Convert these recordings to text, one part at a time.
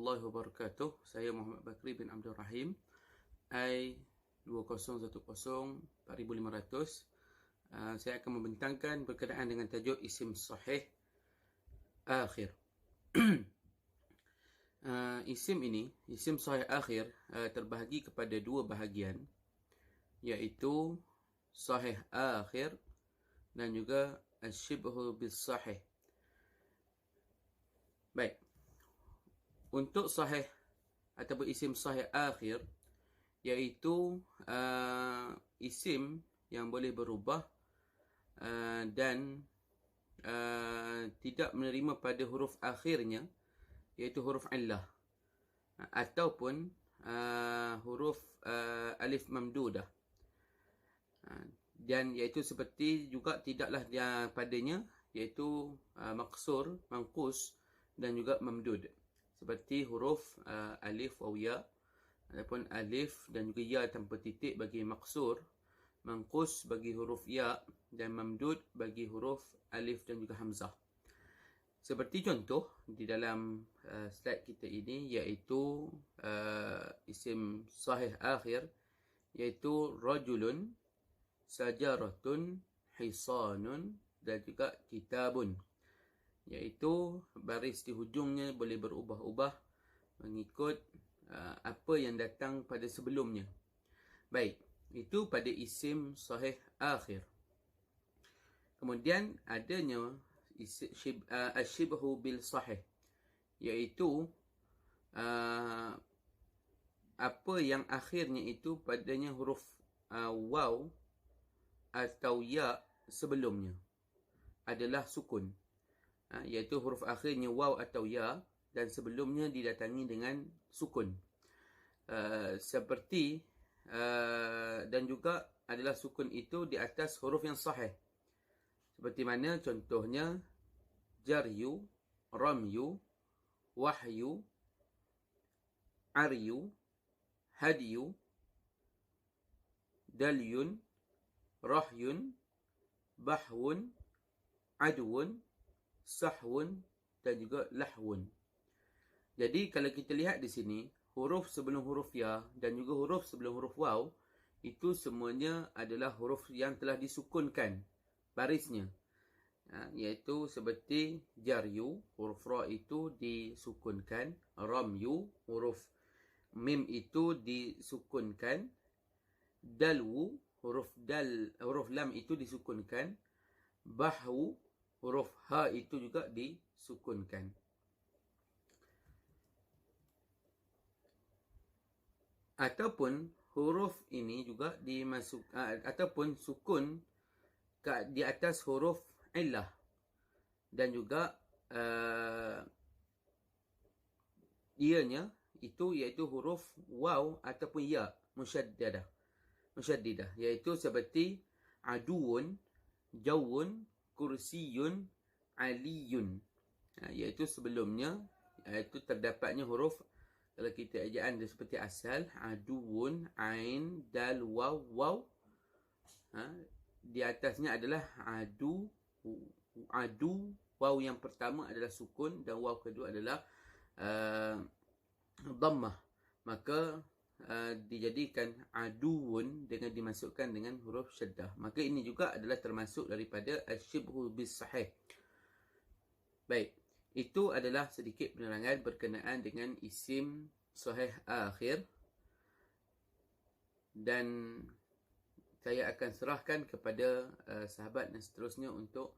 warahmatullahi wabarakatuh. Saya Muhammad Bakri bin Abdul Rahim, I20104500. Saya akan membentangkan berkenaan dengan tajuk isim sahih akhir. Isim ini, isim sahih akhir, terbahagi kepada dua bahagian, iaitu sahih akhir dan juga asyibhu bis sahih. Baik. Untuk sahih ataupun isim sahih akhir, iaitu isim yang boleh berubah dan tidak menerima pada huruf akhirnya, iaitu huruf illah ataupun huruf alif mamdudah, dan iaitu seperti juga tidaklah dia padanya, iaitu maksur, mangkus dan juga mamdud, seperti huruf alif waw ya, ataupun alif dan juga ya tanpa titik bagi maksur, mangkus bagi huruf ya, dan mamdud bagi huruf alif dan juga hamzah. Seperti contoh di dalam slide kita ini, iaitu isim sahih akhir, iaitu rajulun, sajaratun, hisanun dan juga kitabun, iaitu baris di hujungnya boleh berubah-ubah mengikut apa yang datang pada sebelumnya. Baik, itu pada isim sahih akhir. Kemudian adanya asyibhu bil sahih, iaitu apa yang akhirnya itu padanya huruf waw atau ya sebelumnya adalah sukun, iaitu huruf akhirnya waw atau ya dan sebelumnya didatangi dengan sukun, seperti dan juga adalah sukun itu di atas huruf yang sahih, seperti mana contohnya jaryu, ramyu, wahyu, aryu, hadyu, dalyun, rahyun, bahwun, adwun, sahwun dan juga lahwun. Jadi kalau kita lihat di sini, huruf sebelum huruf ya dan juga huruf sebelum huruf waw, itu semuanya adalah huruf yang telah disukunkan barisnya, iaitu seperti jaryu, huruf ra itu disukunkan, ramyu, huruf mim itu disukunkan, dalwu, huruf lam itu disukunkan, bahwu, huruf ha itu juga disukunkan. Ataupun huruf ini juga ataupun sukun di atas huruf illah, dan juga ianya itu iaitu huruf waw ataupun ya musyaddadah, iaitu seperti aduun, jawun, kursiyun, aliyun, iaitu sebelumnya iaitu terdapatnya huruf, kalau kita ejaan dia seperti asal, aduun, ain, dal, waw, waw, di atasnya adalah adu, waw yang pertama adalah sukun dan waw kedua adalah dhammah, maka dijadikan aduun dengan dimasukkan dengan huruf syaddah. Maka ini juga adalah termasuk daripada asyibhu bis sahih. Baik, itu adalah sedikit penerangan berkenaan dengan isim sahih akhir, dan saya akan serahkan kepada sahabat dan seterusnya untuk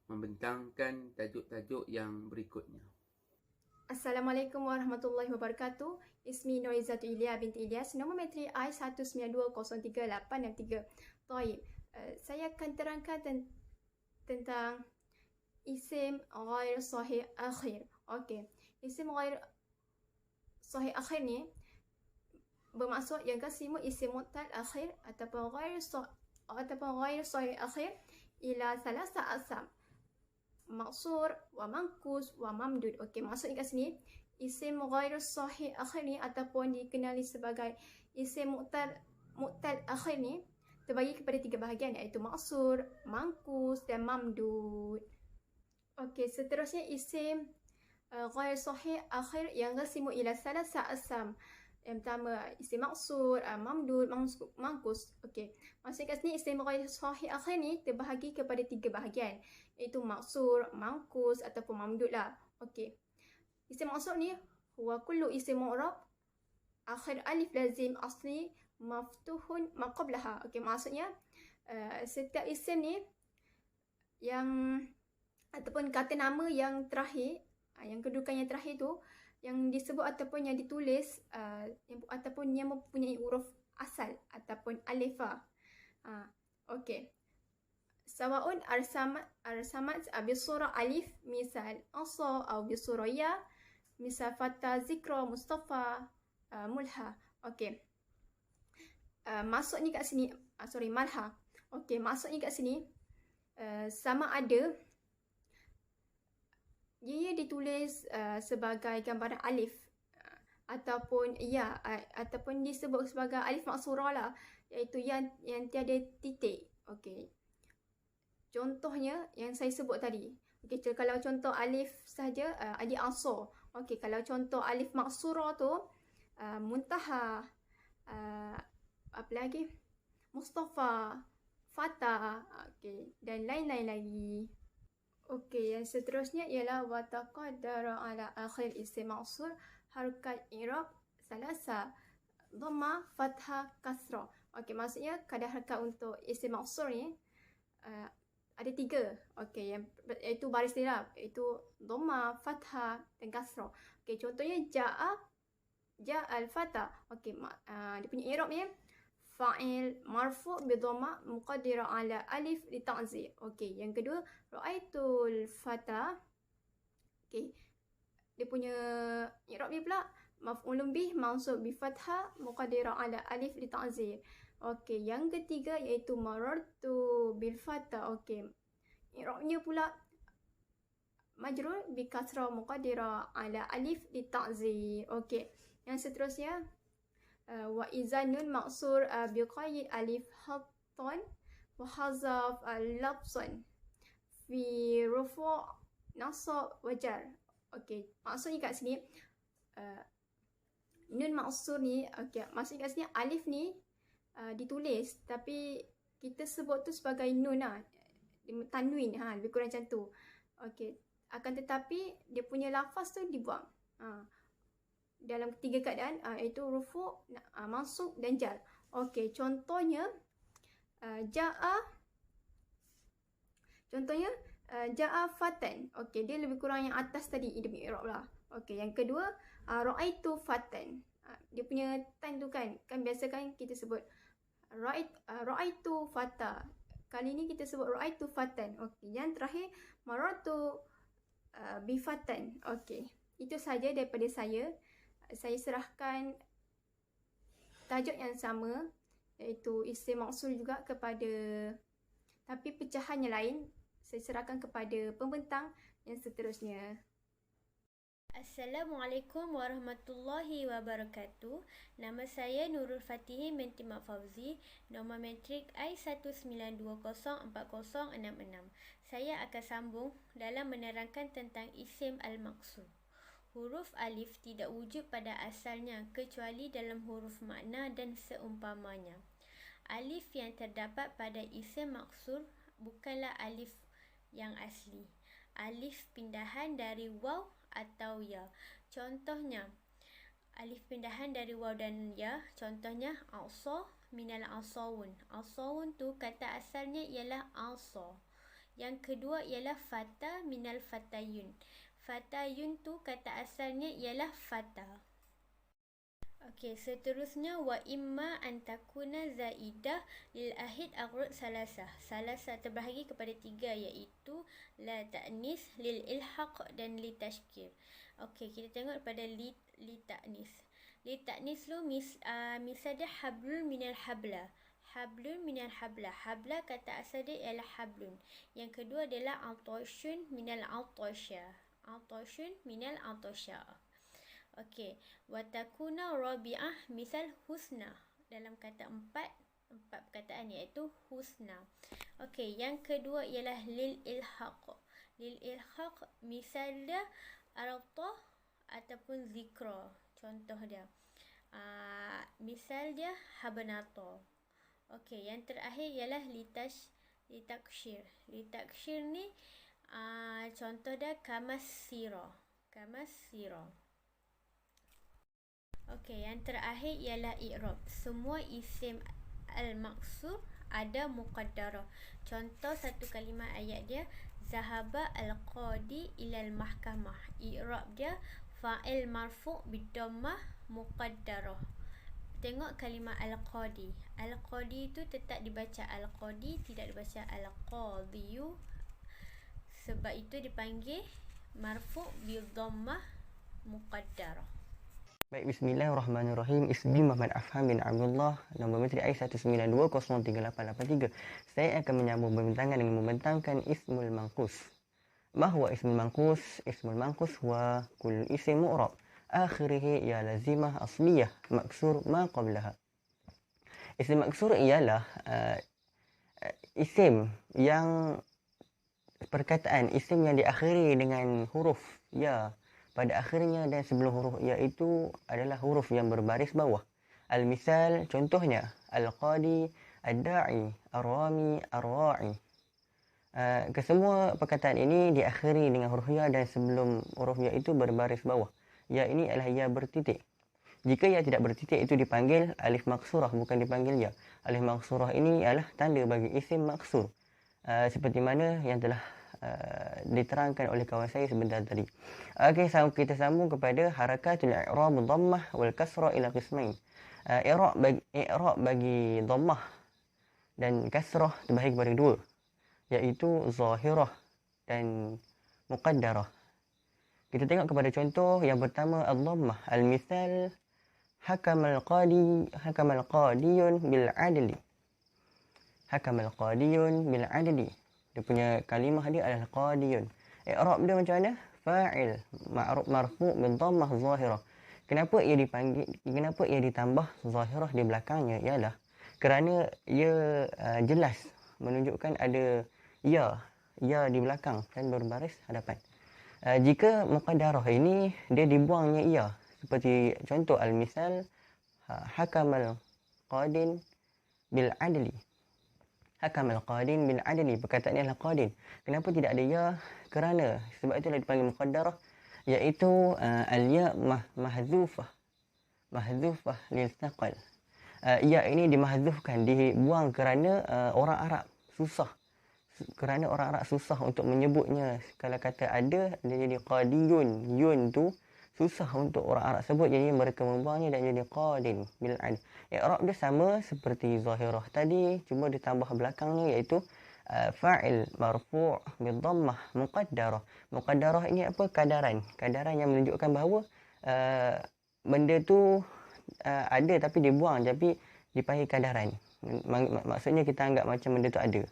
membentangkan tajuk-tajuk yang berikutnya. Assalamualaikum warahmatullahi wabarakatuh. Ismi Norizatu Ilya binti Ilyas. Nombor metri I1920383. Taib. Saya akan terangkan tentang isim ghair sahih akhir. Okey. Isim ghair sahih akhir ni bermaksud yang kasimu isim mu'tal akhir ataupun ghair sahih akhir ila thalatha aqsam. Maksur, wa mangkus, wa mamdud. Okey, maksudnya kat sini isim ghair sahih akhir ni ataupun dikenali sebagai isim mu'tal akhir ni terbagi kepada tiga bahagian, iaitu maksur, mangkus dan mamdud. Okey, seterusnya isim غير صحيح آخر ينقسم إلى 3 أقسام. Yang pertama isim maksur, mamdud, mangkus. Okey. Maksudnya kat sini isim ghair sahih akhir ni terbahagi kepada 3 bahagian, iaitu maksur, mangkus ataupun mamdud lah. Okey. Isim maksur ni huwa kullu isim mu'rab akhir alif lazim asli maftuhun ma qablaha. Okey, maksudnya setiap isim ni yang ataupun kata nama yang terakhir, yang kedudukan yang terakhir tu yang disebut ataupun yang ditulis ataupun yang mempunyai huruf asal ataupun alifah. Okey. Sawaun arsamat bisurah alif misal asa atau bisurah ya misal fata zikra mustafa mulha. Okey. Maksudnya kat sini malha. Okey, maksudnya kat sini sama ada ia ditulis sebagai gambaran alif ataupun ya ataupun disebut sebagai alif maksurah lah, iaitu yang tiada titik. Okey. Contohnya yang saya sebut tadi. Okey, kalau contoh alif saja ada asar. Okey, kalau contoh alif maksurah tu muntaha, apa lagi? Mustafa, Fata, okey, dan lain-lain lagi. Okey, yang seterusnya ialah wa taqaddara ala akhir isim maksur harakat i'rab salasa dhamma fathah kasrah. Okey, maksudnya kadar harakat untuk isim maksur ni ada 3. Okey, yang iaitu baris dia lah, iaitu dhamma, fathah dan kasrah. Okey, contohnya ja'al fata. Okey, dia punya i'rab ni fa'il marfu' bi dhamma muqaddara ala alif li ta'zir. Okey, yang kedua ra'aitul fata. Okey, dia punya i'rab dia pula maf'ulun bih mansub bi fathah muqaddara ala alif li ta'zir. Okey, yang ketiga iaitu marartu bil fata. Okey, i'rabnya pula majrur bi kasrah muqaddara ala alif li ta'zir. Okey, yang seterusnya wa izanun maksur biqayyid alif hattan wa hazaf lafzan fi rufu' nasab wajar. Okey, maksudnya kat sini nun maksur ni, okey, maksudnya kat sini alif ni ditulis tapi kita sebut tu sebagai nun lah, tanwin, lebih kurang macam tu. Okey, akan tetapi dia punya lafaz tu dibuang dalam 3 keadaan, iaitu rufu', mansub dan jar. Okey, contohnya ja'a fatan. Okey, dia lebih kurang yang atas tadi dia punya i'rab lah. Okey, yang kedua ra'aitu fatan. Dia punya tan tu kan biasa kan kita sebut ra'aitu fata. Kali ni kita sebut ra'aitu fatan. Okey, yang terakhir marartu bi fatan. Okey, itu saja daripada saya. Saya serahkan tajuk yang sama, iaitu isim mausul juga kepada, tapi pecahan yang lain saya serahkan kepada pembentang yang seterusnya. Assalamualaikum warahmatullahi wabarakatuh. Nama saya Nurul Fatihi binti Mak Fauzi, nombor matrik I192040666. Saya akan sambung dalam menerangkan tentang isim al-maqsur. Huruf alif tidak wujud pada asalnya kecuali dalam huruf makna dan seumpamanya. Alif yang terdapat pada isim maksur bukanlah alif yang asli. Alif pindahan dari waw atau ya. Contohnya, alif pindahan dari waw dan ya. Contohnya, asa minal asawun. Asawun tu kata asalnya ialah asa. Yang kedua ialah fata minal fatayun. Fatayun tu kata asalnya ialah fata. Okey, seterusnya wa imma an takuna zaidah lil ahid aghrad salasah. Salasah terbahagi kepada 3, iaitu la ta'nis, lil ilhaq dan li tashkir. Okey, kita tengok pada li ta'nis. Li ta'nis lu misal dia hablun minal habla. Hablun minal habla. Habla kata asal dia ialah hablun. Yang kedua adalah atashun minal atasha. Atashun minal atasha. Okey, wa takuna rabi'ah misal husna. Dalam kata empat perkataan iaitu husna. Okey, yang kedua ialah lil ilhaq. Lil ilhaq misal dia Arafah ataupun zikra. Contoh dia. Misal dia habanato. Okey, yang terakhir ialah litakshir. Litakshir ni contoh dia kamasiro. Okey, yang terakhir ialah i'rab. Semua isim al-maqsur ada muqaddarah. Contoh satu kalimah ayat dia, zahaba al-qadi ilal mahkamah. I'rab dia fa'il marfu' bidhammah muqaddarah. Tengok kalimah al-qadi. Al-qadi itu tetap dibaca al-qadi, tidak dibaca al-qadiyu. Sebab itu dipanggil marfu' bidhammah muqaddarah. Baik, bismillahirrahmanirrahim. Ismi Muhammad Afham bin Abdullah, nombor menteri I192038883. Saya akan menyambung pembintangan dengan membentangkan ismul manqus. Ma huwa ismul manqus? Ismul manqus huwa kullu isim mu'rab akhirih ya lazimah asliyah maksur ma qablaha. Isim maksur ialah isim yang perkataan isim yang diakhiri dengan huruf ya pada akhirnya dan sebelum huruf ya itu adalah huruf yang berbaris bawah. Al-misal, contohnya al-qadi, ad-da'i, ar-rami, ar-ra'i. Kesemua perkataan ini diakhiri dengan huruf ya dan sebelum huruf ya itu berbaris bawah. Ya ini adalah ya bertitik. Jika ya tidak bertitik itu dipanggil alif maksurah, bukan dipanggil ya. Alif maksurah ini adalah tanda bagi isim maksur. Seperti mana yang telah diterangkan oleh kawan saya sebentar tadi. Okey, kita sambung kepada harakatul i'rab dhammah wal kasrah ila qismain. I'rab bagi dhammah dan kasrah terbahagi kepada dua, iaitu zahirah dan muqaddarah. Kita tengok kepada contoh yang pertama ad-dhammah. Al-misal hakamal qadiyun bil adli. Hakamal qadiyun bil adli. Dia punya kalimah dia adalah qadiyun. I'rab dia macam mana? Fa'il marfu' bil dhammah zahirah. Kenapa ia ditambah zahirah di belakangnya? Ialah kerana ia jelas menunjukkan ada ya di belakang dan berbaris hadapan. Jika muqaddarah ini dia dibuangnya ya, seperti contoh al-misal hakamal qadin bil adli. Hakamal qadin bil adli, perkataannya adalah qadin. Kenapa tidak ada ya? Kerana sebab itulah dipanggil muqaddarah, iaitu al-ya mahdzufah lil thaqal. Ya ini dimahdzufkan, dibuang kerana orang Arab susah. Kerana orang Arab susah untuk menyebutnya. Kalau kata ada, dia jadi qadiyun. Yun tu susah untuk orang Arab sebut, jadi mereka membuangnya dan jadi qadin bil adl. I'rab dia sama seperti zahirah tadi, cuma ditambah belakangnya iaitu fa'il marfu' bil dhammah muqaddarah. Muqaddarah ini apa? Kadaran yang menunjukkan bahawa benda tu ada tapi dibuang, tapi dipanggil kadaran. Maksudnya kita anggap macam benda tu ada.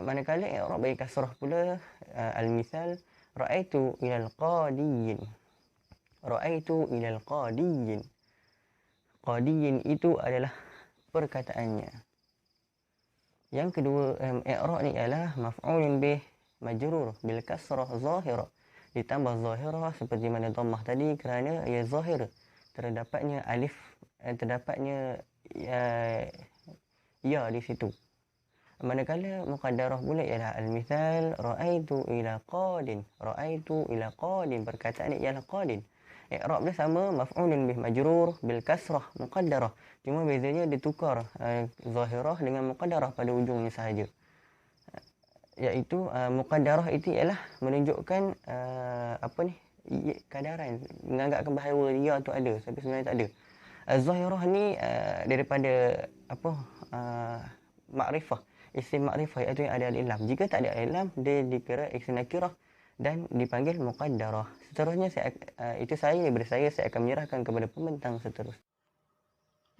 Manakala i'rab bagi kasrah pula, al-misal ra'aitu ilal qadiyin. Qadiyin itu adalah perkataannya. Yang kedua, i'rab ni ialah maf'ulun bih majrur bil kasrah zahirah. Ditambah zahirah seperti mana dhammah tadi kerana ia zahir. Terdapatnya alif, terdapatnya ya di situ. Manakala muqaddarah pula ialah al-misal ra'aitu ila qadin. Perkataan ini ialah qadin. I'rab dia sama, maf'ulun bih majrur bil kasrah muqaddarah. Cuma bezanya ditukar zahirah dengan muqaddarah pada ujungnya sahaja. Iaitu muqaddarah itu ialah menunjukkan kadaran, menganggapkan bahawa dia tu ada tapi sebenarnya tak ada. Zahirah ni daripada makrifah, isim makrifah iaitu yang ada al-ilam. Jika tak ada al-ilam, dia dikira isim nakirah dan dipanggil muqaddarah. Seterusnya daripada saya akan menyerahkan kepada pembentang seterusnya.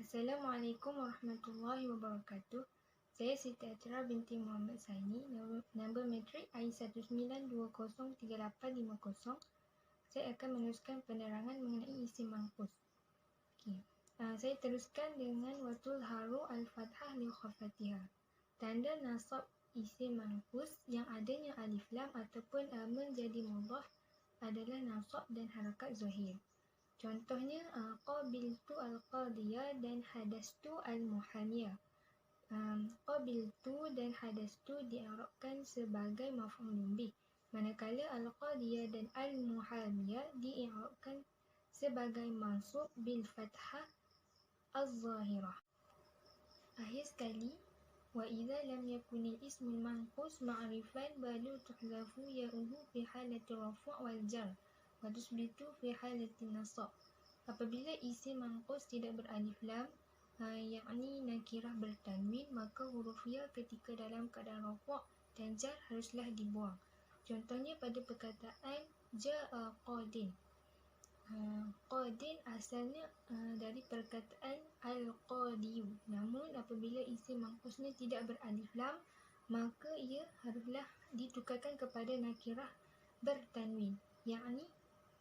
Assalamualaikum warahmatullahi wabarakatuh. Saya Siti Atira binti Muhammad Saini, nombor matrik I192038850. Saya akan meneruskan penerangan mengenai isim manqus. Saya teruskan dengan watul haru al-fathah li khafatiha. Tanda nasab isim manqus yang adanya alif lam ataupun menjadi mudhaf adalah nasab dan harakat zahir. Contohnya qabiltu al-qadiyah dan hadastu al-muhamiyah. Qabiltu dan hadastu di'arabkan sebagai maf'ulun bih, manakala al-qadiyah dan al-muhamiyah di'arabkan sebagai mansub bil fathah az-zahirah. Akhir sekali, wa idza lam yakun al-ismu al-manqus ma'rifan balu tuhzafu ya'uhu fi halati rafu' wal jar wa tusbitu fi halati nasab. Apabila isim manqus tidak beralif lam, yakni nakirah bertanwin, maka huruf ya ketika dalam keadaan rafu' dan jar haruslah dibuang. Contohnya pada perkataan ja'a qadin. Qadin asalnya dari perkataan al-qadiyu. Namun apabila isim manqusnya tidak beralif lam, maka ia haruslah ditukarkan kepada nakirah bertanwin, yakni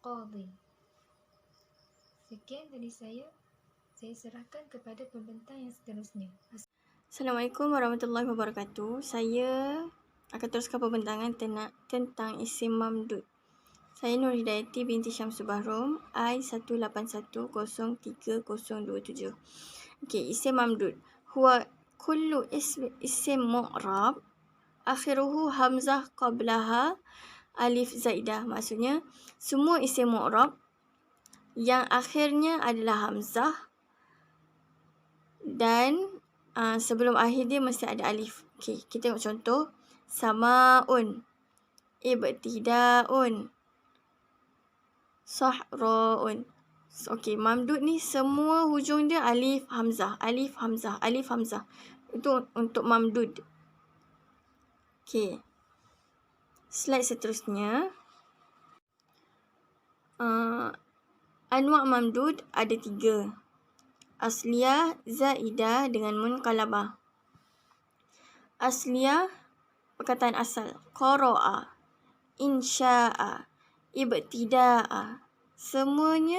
qadin. Sekian dari saya serahkan kepada pembentang yang seterusnya. Assalamualaikum warahmatullahi wabarakatuh. Saya akan teruskan pembentangan tentang isim mamdud. Saya Nur Hidayati binti Syamsul Bahrom, I181030027. Okey, isim mamdud. Huwa kullu isim mu'rab akhiruhu hamzah qablaha alif zaidah. Maksudnya, semua isim mu'rab yang akhirnya adalah hamzah dan sebelum akhir dia mesti ada alif. Okey, kita tengok contoh. Sama'un, ibtidaun, sahra'un. Okey, mamdud ni semua hujung dia alif hamzah, alif hamzah, alif hamzah. Itu untuk mamdud. Okey. Slide seterusnya. Anwa' mamdud ada 3. Asliyah, zaidah dengan munqalabah. Asliyah, perkataan asal. Qara'a, insya'a, ibtida'a. Semuanya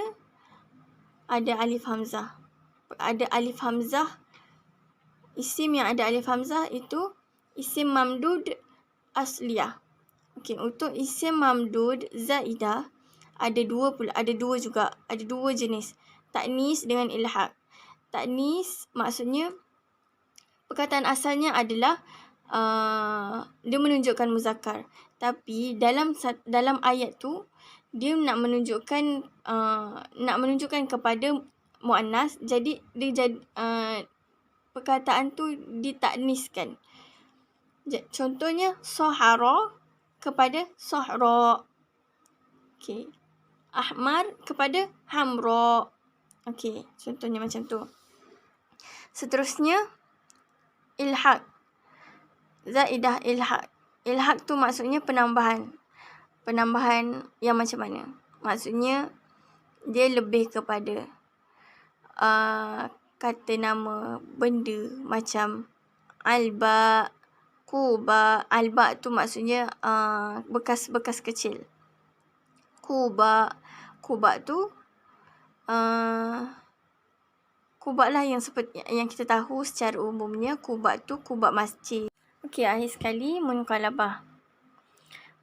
ada alif hamzah. Ada alif hamzah. Isim yang ada alif hamzah itu isim mamdud asliyah. Okey, untuk isim mamdud zaidah ada dua juga. Ada 2 jenis. Ta'nis dengan ilhaq. Ta'nis maksudnya perkataan asalnya adalah dia menunjukkan muzakkar. Tapi dalam ayat tu dia nak menunjukkan kepada muannas, jadi perkataan tu ditakniskan. Contohnya sahara kepada sahra. Okey. Ahmar kepada hamra. Okey, contohnya macam tu. Seterusnya ilhaq. Zaidah ilhaq. Ilhaq tu maksudnya penambahan. Penambahan yang macam mana? Maksudnya dia lebih kepada kata nama benda macam alba, kuba. Alba tu maksudnya bekas-bekas kecil. Kuba tu kubak lah yang seperti yang kita tahu secara umumnya. Kubak tu kubak masjid. Okey, akhir sekali munqalabah.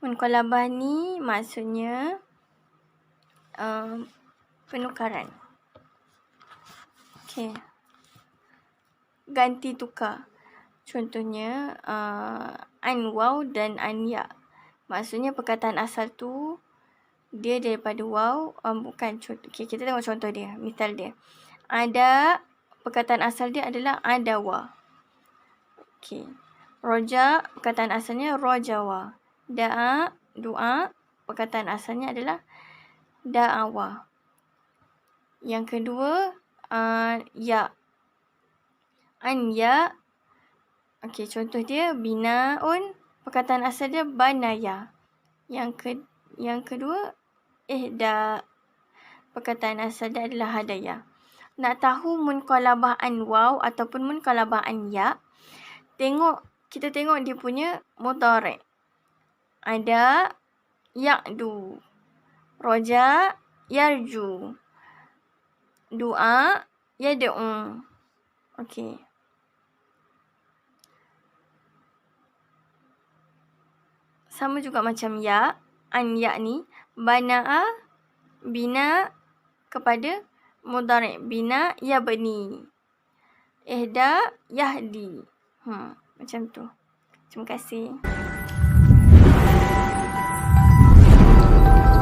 Munqalabah ni maksudnya penukaran. Okey. Ganti tukar. Contohnya an-waw dan an-ya. Maksudnya perkataan asal tu dia daripada waw, bukan contoh. Okay, kita tengok contoh dia, misal dia. Ada, perkataan asal dia adalah adawa. Okey. Roja, perkataan asalnya rojawa. Da'a, doa, perkataan asalnya adalah da'awa. Yang kedua, ya. An-ya. Okey, contoh dia binaun, perkataan asal dia banaya. Yang kedua, ihda, perkataan asal dia adalah hadaya. Nak tahu munqalabah an waw ataupun munqalabah an ya, kita tengok dia punya mudhari'. Ada ya'du, roja yarju, doa yad'u. Okey. Sama juga macam ya, an ya ni bana'a, bina kepada mudhari'. Bina yabni. Ihda yahdi. Macam tu. Terima kasih.